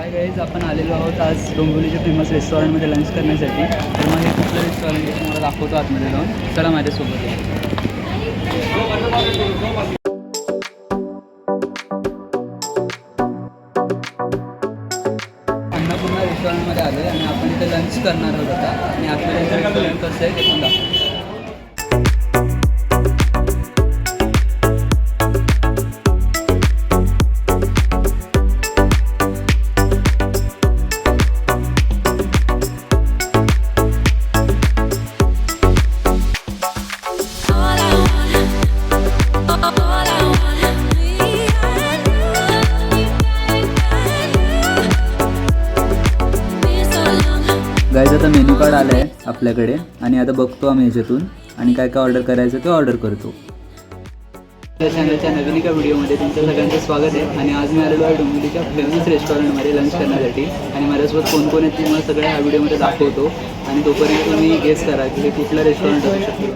Hi guys, आपण आलेलो आहोत आज डोंबिवलीच्या फेमस रेस्टॉरंटमध्ये लंच करण्यासाठी. तर मग हे कुठलं रेस्टॉरंट आहे तुम्हाला दाखवतो आतमध्ये जाऊन. चला माझ्यासोबत आहे. अन्नपूर्णा रेस्टॉरंटमध्ये आलो आहे आणि आपण इथे लंच करणार आहोत आता. आणि आतमध्ये रेस्टॉरंट कसं आहे ते पण दाखवतो. गाईज आता मेन्यू कार्ड आलं आहे आपल्याकडे आणि आता बघतो आम्ही ह्याच्यातून आणि काय काय ऑर्डर करायचं ते ऑर्डर करतो. त्या चॅनलच्या नवीन एका व्हिडिओमध्ये तुमचं सगळ्यांचं स्वागत आहे. आणि आज मी आलेलो आहे डोंबिवलीच्या फेमस रेस्टॉरंटमध्ये लंच करण्यासाठी. आणि माझ्यासोबत कोण कोण आहेत तुम्हाला सगळ्या ह्या व्हिडिओमध्ये दाखवतो. आणि तोपर्यंत तुम्ही गेस करा की हे कुठलं रेस्टॉरंट असू शकतो.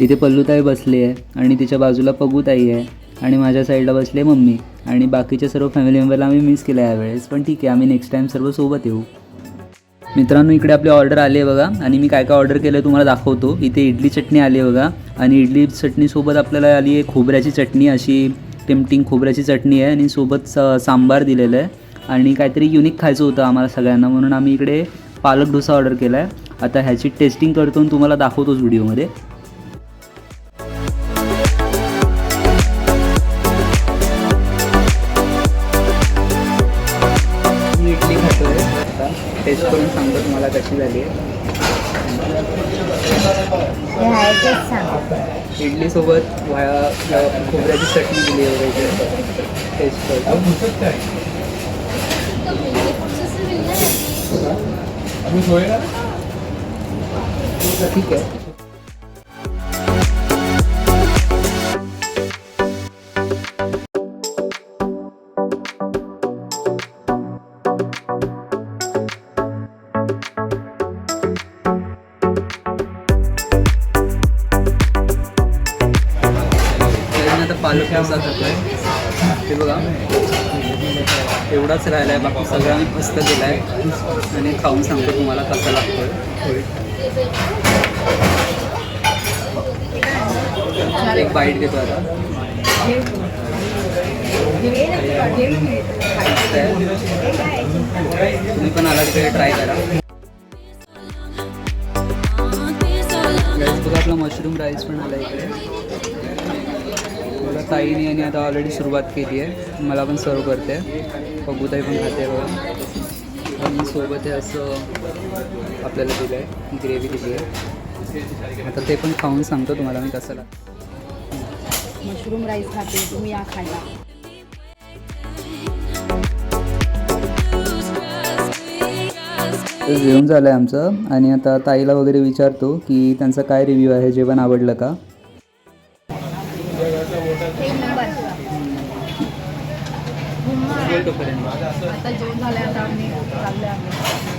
इथे पल्लूताई बसली आहे आणि तिच्या बाजूला पगूताई आहे आणि माझ्या साईडला बसली आहे मम्मी. आणि बाकीच्या सर्व फॅमिली मेंबरला आम्ही मिस केलं यावेळेस, पण ठीक आहे, आम्ही नेक्स्ट टाईम सर्व सोबत येऊ. मित्रांनो, इकडे आपली ऑर्डर आली आहे बघा. आणि मी काय काय ऑर्डर केलं आहे तुम्हाला दाखवतो. इथे इडली चटणी आली आहे बघा. आणि इडली चटणीसोबत आपल्याला आली आहे खोबऱ्याची चटणी, अशी टेम्पटिंग खोबऱ्याची चटणी आहे. आणि सोबत सांबार दिलेलं आहे. आणि काहीतरी युनिक खायचं होतं आम्हाला सगळ्यांना, म्हणून आम्ही इकडे पालक डोसा ऑर्डर केला आहे. आता ह्याची टेस्टिंग करतो आणि तुम्हाला दाखवतोच व्हिडिओमध्ये. मी इडली खातो आहे आता, टेस्ट करून सांगतो तुम्हाला कशी झाली आहे. इडलीसोबत खोबऱ्याची चटणी दिली आहे वगैरे. टेस्ट करतो. ठीक आहे. आता पालक डोसा खातो आहे. ते बघा एवढाच राहिला आहे, बाकी सगळं आम्ही मस्त केला आहे. आणि खाऊन सांगतो तुम्हाला कसा लागतो आहे. एक बाईट घेतो आता. तुम्ही पण आला तिकडे ट्राय करा. बघा आपला मशरूम राईस पण आला इकडे. मला ताईने आणि आता ऑलरेडी सुरुवात केली आहे. मला पण सर्व करते. पगूताई पण खाते बघा. आणि सोबत हे असं आपल्याला दिलं आहे, ग्रेव्ही दिली आहे. आता ते पण खाऊन सांगतो तुम्हाला मी कसं लागतं. मशरूम राईस खाते, तुम्ही या खायला. तर जेवण झालं आहे आमचं. आणि आता ताईला वगैरे विचारतो की त्यांचा काय रिव्ह्यू आहे, जेवण आवडलं का. आता जेवण झालं, आता आम्ही चाललो आहे.